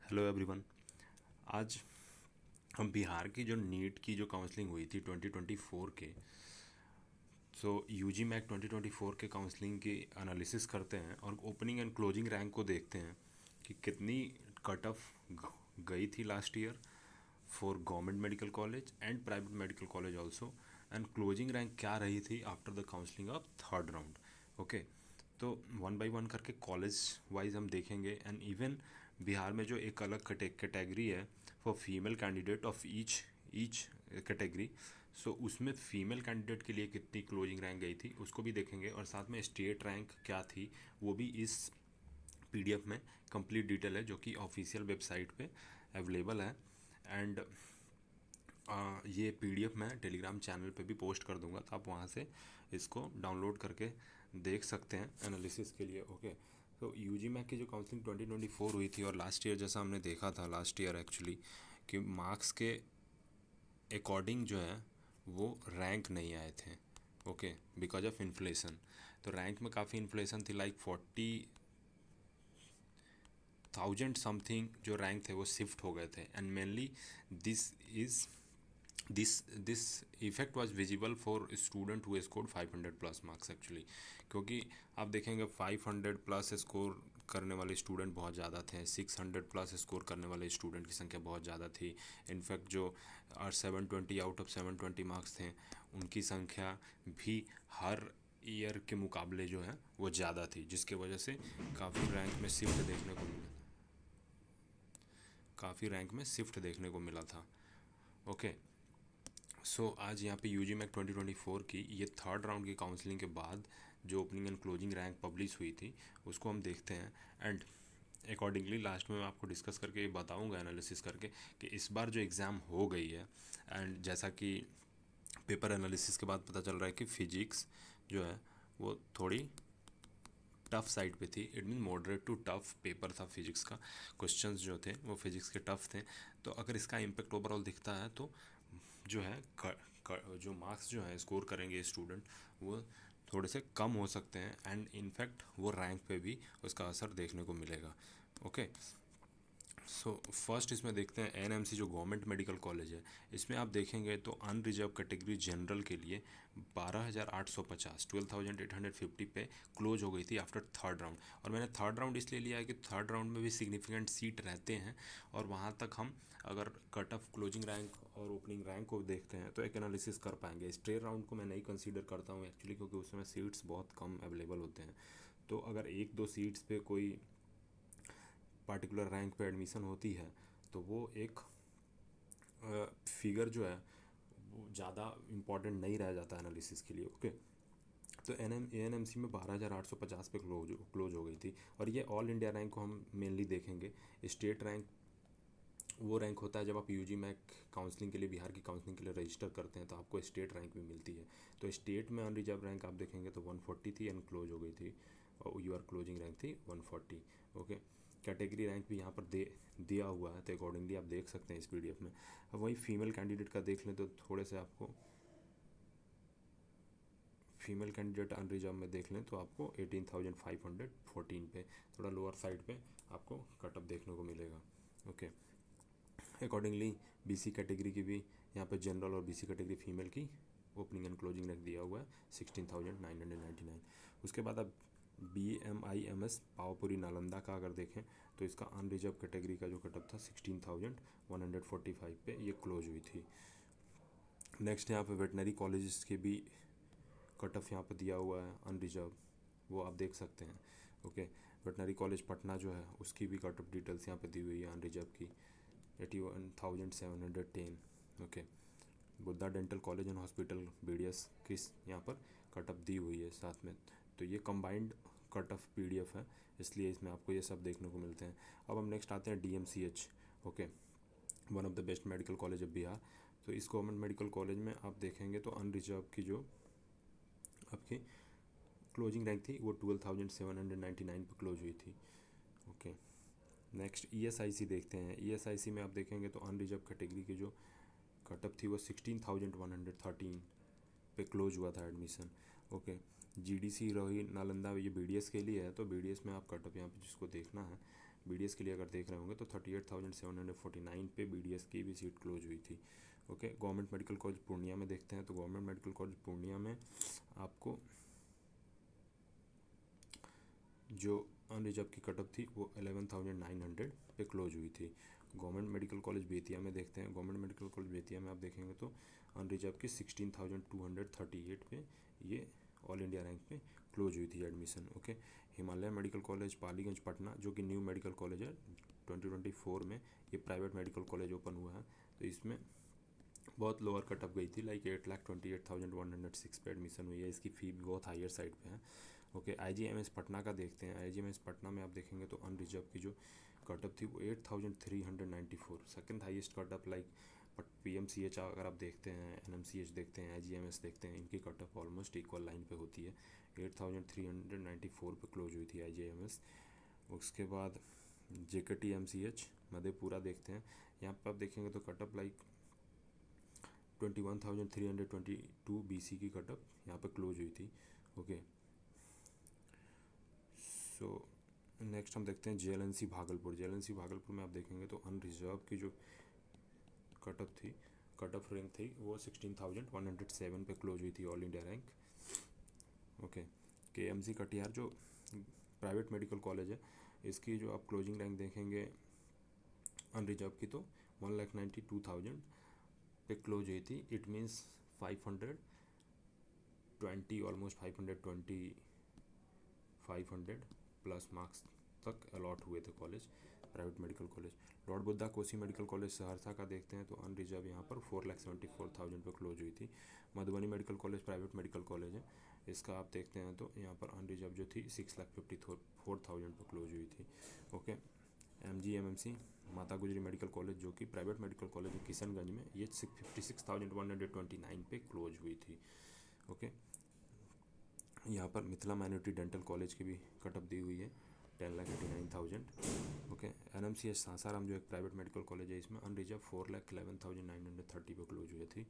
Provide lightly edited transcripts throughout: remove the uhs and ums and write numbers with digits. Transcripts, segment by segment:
Hello everyone. आज हम बिहार की जो नीट की जो काउंसलिंग हुई थी 2024 के यूजी मैक 2024 के काउंसलिंग की एनालिसिस करते हैं और ओपनिंग एंड क्लोजिंग रैंक को देखते हैं कि कितनी कट ऑफ गई थी last year for government medical college and private medical college also, and closing rank क्या रही थी after the counselling of third round. Okay, तो वन बाय वन करके कॉलेज वाइज हम देखेंगे। एंड इवन बिहार में जो एक अलग कैटेगरी है for female candidate of each each category, so उसमें फीमेल कैंडिडेट के लिए कितनी क्लोजिंग रैंक गई थी उसको भी देखेंगे, और साथ में स्टेट रैंक क्या थी वो भी इस पीडीएफ में कंप्लीट डिटेल है जो कि ऑफिशियल वेबसाइट पे अवेलेबल है। एंड ये पीडीएफ मैं टेलीग्राम चैनल पे भी पोस्ट कर दूंगा, तो आप वहाँ से इसको डाउनलोड करके देख सकते हैं एनालिसिस के लिए। ओके, तो यूजी मैक की जो काउंसलिंग 2024 हुई थी और लास्ट ईयर जैसा हमने देखा था लास्ट ईयर एक्चुअली कि मार्क्स के अकॉर्डिंग जो है वो रैंक नहीं आए थे। Okay, because of inflation. तो रैंक में काफ़ी इन्फ्लेशन थी, लाइक 40,000 समथिंग जो रैंक थे वो शिफ्ट हो गए थे। And mainly this is this effect was visible for student who scored 500 plus marks actually, क्योंकि आप देखेंगे 500 प्लस स्कोर करने वाले स्टूडेंट बहुत ज़्यादा थे, 600 प्लस स्कोर करने वाले स्टूडेंट की संख्या बहुत ज़्यादा थी। इनफैक्ट जो 720 आउट ऑफ 720 मार्क्स थे उनकी संख्या भी हर ईयर के मुकाबले जो है वो ज़्यादा थी, जिसके वजह से काफ़ी रैंक में शिफ्ट देखने को मिला, काफ़ी रैंक में शिफ्ट देखने को मिला था। ओके, आज यहाँ पे यूजी मैक 2024 की ये थर्ड राउंड की काउंसलिंग के बाद जो opening and closing rank publish हुई थी उसको हम देखते हैं। एंड अकॉर्डिंगली लास्ट में मैं आपको डिस्कस करके बताऊंगा एनालिसिस करके कि इस बार जो एग्ज़ाम हो गई है, एंड जैसा कि पेपर एनालिसिस के बाद पता चल रहा है कि फ़िजिक्स जो है वो थोड़ी टफ साइड पे थी। It mean moderate to tough paper था फिजिक्स का, क्वेश्चंस जो थे वो फिजिक्स के टफ थे। तो अगर इसका इम्पेक्ट ओवरऑल दिखता है तो जो है जो मार्क्स जो है स्कोर करेंगे स्टूडेंट वो थोड़े से कम हो सकते हैं, एंड इनफैक्ट वो रैंक पे भी उसका असर देखने को मिलेगा। ओके, फर्स्ट इसमें देखते हैं एनएमसी जो गवर्नमेंट मेडिकल कॉलेज है। इसमें आप देखेंगे तो अनरिजर्व कैटेगरी जनरल के लिए 12,850 12,850 पे क्लोज हो गई थी आफ्टर थर्ड राउंड। और मैंने थर्ड राउंड इसलिए लिया है कि थर्ड राउंड में भी सिग्निफिकेंट सीट रहते हैं, और वहाँ तक हम अगर कट ऑफ क्लोजिंग रैंक और ओपनिंग रैंक को देखते हैं तो एक एनालिसिस कर पाएंगे। स्ट्रेट राउंड को मैं नहीं कंसीडर करता हूँ एक्चुअली, क्योंकि उसमें सीट्स बहुत कम अवेलेबल होते हैं। तो अगर एक दो सीट्स पे कोई पार्टिकुलर रैंक पे एडमिशन होती है तो वो एक फिगर जो है वो ज़्यादा इम्पॉर्टेंट नहीं रह जाता एनालिसिस के लिए। ओके, तो एएनएमसी में 12,850 पे क्लोज हो गई थी। और ये ऑल इंडिया रैंक को हम मेनली देखेंगे। स्टेट रैंक वो रैंक होता है जब आप यूजी मैक काउंसलिंग के लिए, बिहार की काउंसलिंग के लिए रजिस्टर करते हैं तो आपको स्टेट रैंक भी मिलती है। तो स्टेट में अनरिजर्व रैंक आप देखेंगे तो 140 थी एंड क्लोज हो गई थी, और यूआर क्लोजिंग रैंक थी 140। ओके, कैटेगरी रैंक भी यहाँ पर दिया हुआ है, तो अकॉर्डिंगली आप देख सकते हैं इस पीडीएफ में। अब वही फीमेल कैंडिडेट का देख लें तो थोड़े से आपको फीमेल कैंडिडेट अनरिजर्व में देख लें तो आपको 18,514 पे, थोड़ा लोअर साइड पे आपको कटअप देखने को मिलेगा। ओके, अकॉर्डिंगली बीसी कैटेगरी की भी यहाँ पे जनरल और बीसी कैटेगरी फीमेल की ओपनिंग एंड क्लोजिंग रैंक दिया हुआ है 16,999। उसके बाद अब BMIMS पावापुरी नालंदा का अगर देखें तो इसका अनरिजर्व कैटेगरी का जो कटअप था 16,145 पे ये क्लोज हुई थी। नेक्स्ट यहाँ पे वेटनरी कॉलेजेस के भी कट ऑफ यहाँ पर दिया हुआ है अनरिजर्व, वो आप देख सकते हैं। ओके, वेटनरी कॉलेज पटना जो है उसकी भी कट ऑफ डिटेल्स यहाँ पे दी हुई है अनरिजर्व की 81,710। Okay, Buddha dental college and hospital BDS की यहाँ पर कट ऑफ दी हुई है साथ में। तो ये कंबाइंड कट ऑफ PDF है, इसलिए इसमें आपको ये सब देखने को मिलते हैं। अब हम नेक्स्ट आते हैं DMCH। Okay, one of the best medical college of Bihar. तो इस गवर्नमेंट मेडिकल कॉलेज में आप देखेंगे तो अनरिजर्व की जो आपकी क्लोजिंग रैंक थी वो 12,799 पर क्लोज हुई थी। ओके, नेक्स्ट ESIC देखते हैं। ESIC में आप देखेंगे तो अनरिजर्व कैटेगरी की जो कटअप थी वो 16,113 पे क्लोज हुआ था एडमिशन। ओके, GDC रोही नालंदा ये BDS के लिए है, तो BDS में आप कटअप यहाँ पे जिसको देखना है BDS के लिए अगर देख रहे होंगे तो 38,749 पे BDS की भी सीट क्लोज हुई थी। Okay, government medical college Purnia में देखते हैं तो गवर्नमेंट मेडिकल कॉलेज पूर्णिया में आपको जो अनरिजर्व की कटअप थी वो 11,900 पे क्लोज हुई थी। गवर्नमेंट मेडिकल कॉलेज बेतिया में देखते हैं, गवर्नमेंट मेडिकल कॉलेज बेतिया में आप देखेंगे तो अनरिजर्व की 16,238 पे ये ऑल इंडिया रैंक पे क्लोज हुई थी admission. Okay, Himalaya medical college Paliganj Patna जो कि न्यू मेडिकल कॉलेज है 2024 में, ये प्राइवेट मेडिकल कॉलेज ओपन हुआ है, तो इसमें बहुत लोअर कटअप गई थी, लाइक 8,28,106 पे एडमिशन हुई है, इसकी फ़ी भी बहुत हायर साइड पे है। ओके, IGMS पटना का देखते हैं, IGMS पटना में आप देखेंगे तो अनरिजर्व की जो कटअप थी वो 8,394, second highest cutoff, like but PMCH अगर आप देखते हैं, NMCH देखते हैं, IGMS देखते हैं, इनकी कटअप ऑलमोस्ट इक्वल लाइन पे होती है। 8,394 पे क्लोज हुई थी IGMS। उसके बाद JKT MCH मधेपुरा देखते हैं, यहाँ पर आप देखेंगे तो कटअप लाइक 21,322 BC की कटअप यहाँ पे क्लोज हुई थी। ओके, सो नेक्स्ट हम देखते हैं JLNC भागलपुर। JLNC भागलपुर में आप देखेंगे तो अनरिजर्व की जो कटअप थी, कटअप रैंक थी वो 16,107 पे क्लोज हुई थी all India rank. Okay, KMC Katihar जो प्राइवेट मेडिकल कॉलेज है, इसकी जो आप क्लोजिंग रैंक देखेंगे अनरिजर्व की तो 1,92,000 पे क्लोज हुई थी। It means 520 almost 500 plus marks तक अलॉट हुए थे college, private medical college. Lord Buddha Kosi medical college Saharsa का देखते हैं तो अनरिजर्व यहाँ पर 4,74,000 पे क्लोज हुई थी। Madhubani medical college private medical college है, इसका आप देखते हैं तो यहाँ पर अनरिजर्व जो थी 6,54,000 पे क्लोज हुई थी। ओके, MGMMC माता गुजरी मेडिकल कॉलेज जो कि प्राइवेट मेडिकल कॉलेज है किशनगंज में, ये 56,129 पे क्लोज हुई थी। ओके, यहाँ पर मिथिला माइनॉरिटी डेंटल कॉलेज की भी कटअप दी हुई है 10,89,000। ओके, NMCH सासाराम जो एक प्राइवेट मेडिकल कॉलेज है, इसमें अनरिजर्व 4,11,930 पे क्लोज हुई थी।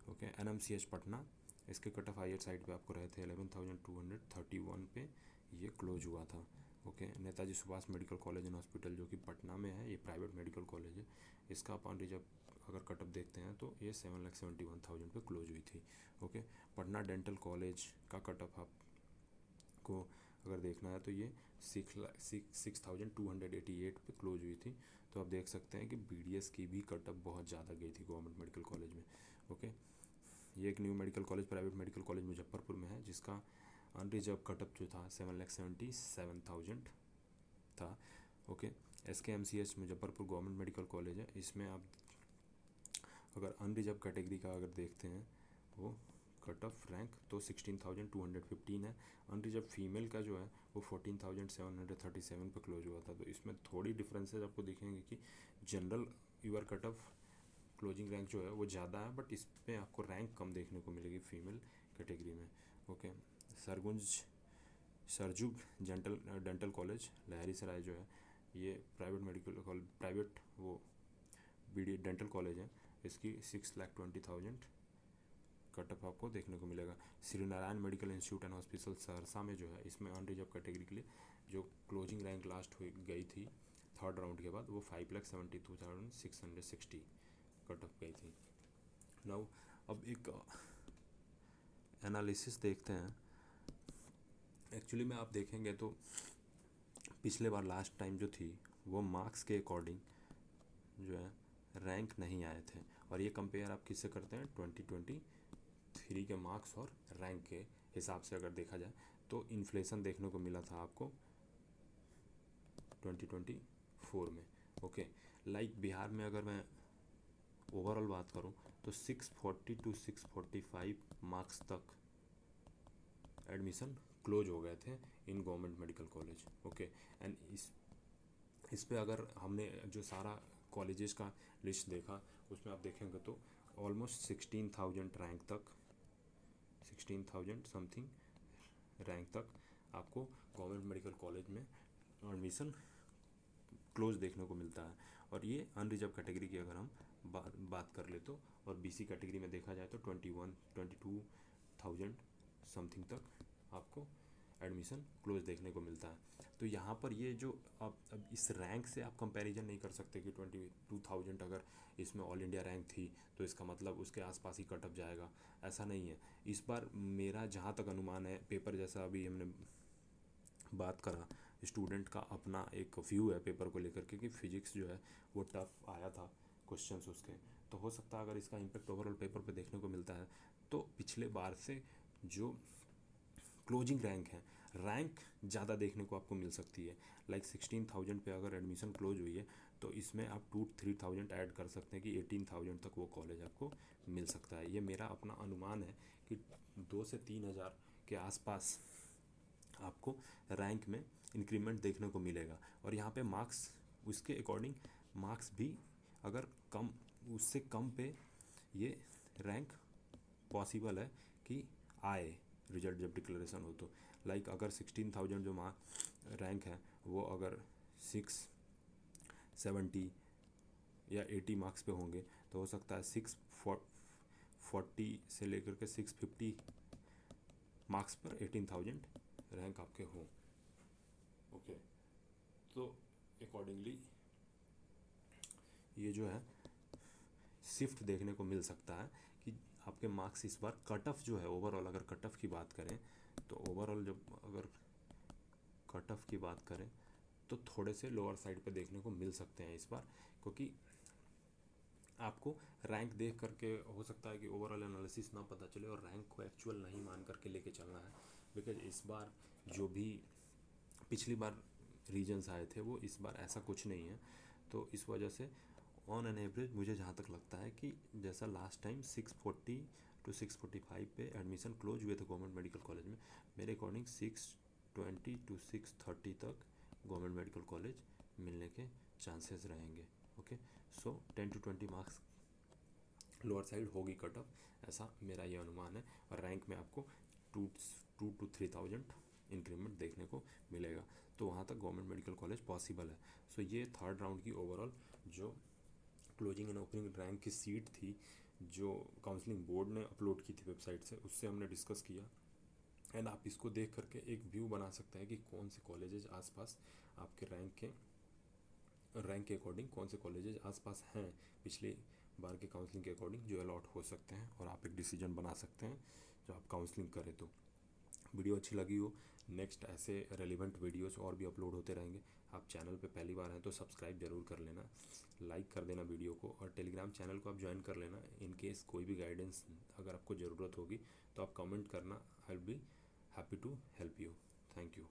ओके, NMCH पटना, इसके कटअप हायर साइड पे आपको रहे थे 11,231 पे ये क्लोज हुआ था। Okay, Netaji Subhash medical college and hospital जो कि पटना में है, ये प्राइवेट मेडिकल कॉलेज है, इसका आप अनरिजर्व अगर कटअप देखते हैं तो ये 7,71,000 पे क्लोज हुई थी। ओके, पटना डेंटल कॉलेज का कटअप आपको अगर देखना है तो ये 6,288 पे क्लोज हुई थी। तो आप देख सकते हैं कि BDS की भी कटअप बहुत ज़्यादा गई थी गवर्नमेंट मेडिकल कॉलेज में। ओके, ये एक new medical college private medical college Muzaffarpur में है, जिसका अनरिजर्व कटअप जो था 7,77,000 था। Okay, SKMCH Muzaffarpur government medical college है, इसमें आप अगर अनरिजर्व कैटेगरी का अगर देखते हैं वो कटअप रैंक तो 16,215 है। अनरिजर्व फीमेल का जो है वो 14,737 पे क्लोज हुआ था। तो इसमें थोड़ी डिफरेंसेस आपको दिखेंगे कि general UR cutoff closing rank जो है वो ज़्यादा है, बट इस पर आपको रैंक कम देखने को मिलेगी फीमेल कैटेगरी में। ओके, सरजुग डेंटल कॉलेज लहरीसराय जो है, ये प्राइवेट मेडिकल कॉलेज प्राइवेट वो BD डेंटल कॉलेज है, इसकी 6,20,000 कटअप आपको देखने को मिलेगा। Shri Narayan medical institute and hospital Saharsa में जो है, इसमें अनरिजर्व कैटेगरी के लिए जो क्लोजिंग रैंक लास्ट हुई गई थी थर्ड राउंड के बाद वो 5,72,660 कटअप गई थी। नाउ अब एक एनालिसिस देखते हैं। एक्चुअली में आप देखेंगे तो पिछले बार लास्ट टाइम जो थी वो मार्क्स के अकॉर्डिंग जो है रैंक नहीं आए थे, और ये कंपेयर आप किससे करते हैं 2023 के मार्क्स और रैंक के हिसाब से अगर देखा जाए तो इन्फ्लेशन देखने को मिला था आपको 2024 में। ओके, लाइक बिहार में अगर मैं ओवरऑल बात करूं तो 640 टू 645 मार्क्स तक एडमिशन क्लोज हो गए थे in government medical college. Okay, and इस पे अगर हमने जो सारा कॉलेजेस का लिस्ट देखा उसमें आप देखेंगे तो ऑलमोस्ट 16,000 रैंक तक 16,000 समथिंग रैंक तक आपको गवर्नमेंट मेडिकल कॉलेज में एडमिशन क्लोज देखने को मिलता है। और ये अनरिजर्व कैटेगरी की अगर हम बात कर ले तो, और BC कैटेगरी में देखा जाए तो 22,000 समथिंग तक आपको एडमिशन क्लोज देखने को मिलता है। तो यहाँ पर ये जो अब इस रैंक से आप कंपैरिजन नहीं कर सकते कि 22,000 अगर इसमें ऑल इंडिया रैंक थी तो इसका मतलब उसके आसपास ही कट ऑफ जाएगा, ऐसा नहीं है। इस बार मेरा जहाँ तक अनुमान है, पेपर जैसा अभी हमने बात करा, स्टूडेंट का अपना एक व्यू है पेपर को लेकर के कि फिजिक्स जो है वो टफ आया था क्वेश्चंस उसके, तो हो सकता है अगर इसका इम्पेक्ट ओवरऑल पेपर पे देखने को मिलता है तो पिछले बार से जो क्लोजिंग रैंक है, रैंक ज़्यादा देखने को आपको मिल सकती है। लाइक 16,000 पे अगर एडमिशन क्लोज हुई है तो इसमें आप 2-3,000 ऐड कर सकते हैं कि 18,000 तक वो कॉलेज आपको मिल सकता है। ये मेरा अपना अनुमान है कि 2 से 3,000 के आसपास आपको रैंक में इंक्रीमेंट देखने को मिलेगा। और यहाँ पे मार्क्स उसके अकॉर्डिंग मार्क्स भी अगर कम, उससे कम पे ये रैंक पॉसिबल है कि आए रिजल्ट जब डिक्लेरेशन हो तो। लाइक अगर 16,000 जो रैंक है वो अगर 670 या 80 मार्क्स पे होंगे तो हो सकता है 640 से लेकर के 650 मार्क्स पर 18,000 रैंक आपके हो। ओके, तो अकॉर्डिंगली ये जो है शिफ्ट देखने को मिल सकता है कि आपके मार्क्स इस बार कट ऑफ जो है ओवरऑल, अगर कट ऑफ की बात करें तो ओवरऑल जब अगर कट ऑफ की बात करें तो थोड़े से लोअर साइड पे देखने को मिल सकते हैं इस बार, क्योंकि आपको रैंक देख करके हो सकता है कि ओवरऑल एनालिसिस ना पता चले और रैंक को एक्चुअल नहीं मान करके लेके चलना है। बिकॉज इस बार जो भी पिछली बार रीजन्स आए थे वो इस बार ऐसा कुछ नहीं है। तो इस वजह से ऑन एन एवरेज मुझे जहाँ तक लगता है कि जैसा लास्ट टाइम 640 to 645 पे एडमिशन क्लोज हुए थे गवर्नमेंट मेडिकल कॉलेज में, मेरे अकॉर्डिंग 620 to 630 तक गवर्नमेंट मेडिकल कॉलेज मिलने के चांसेस रहेंगे। Okay, so 10 to 20 marks lower side होगी कट ऑफ, ऐसा मेरा ये अनुमान है। और रैंक में आपको 2 to 3,000 इंक्रीमेंट देखने को मिलेगा, तो वहाँ तक गवर्नमेंट मेडिकल कॉलेज पॉसिबल है। सो ये थर्ड राउंड की ओवरऑल जो क्लोजिंग एंड ओपनिंग रैंक की सीट थी जो काउंसलिंग बोर्ड ने अपलोड की थी वेबसाइट से, उससे हमने डिस्कस किया। एंड आप इसको देख करके एक व्यू बना सकते हैं कि कौन से कॉलेजेस आसपास आपके रैंक के अकॉर्डिंग कौन से कॉलेजेस आसपास हैं पिछले बार के काउंसलिंग के अकॉर्डिंग जो अलॉट हो सकते हैं, और आप एक डिसीजन बना सकते हैं जब आप काउंसलिंग करें। तो वीडियो अच्छी लगी हो, नेक्स्ट ऐसे रेलिवेंट वीडियोस और भी अपलोड होते रहेंगे। आप चैनल पे पहली बार हैं तो सब्सक्राइब जरूर कर लेना, लाइक कर देना वीडियो को, और टेलीग्राम चैनल को आप ज्वाइन कर लेना। इन केस कोई भी गाइडेंस अगर आपको ज़रूरत होगी तो आप कमेंट करना, I will be happy to help you. Thank you.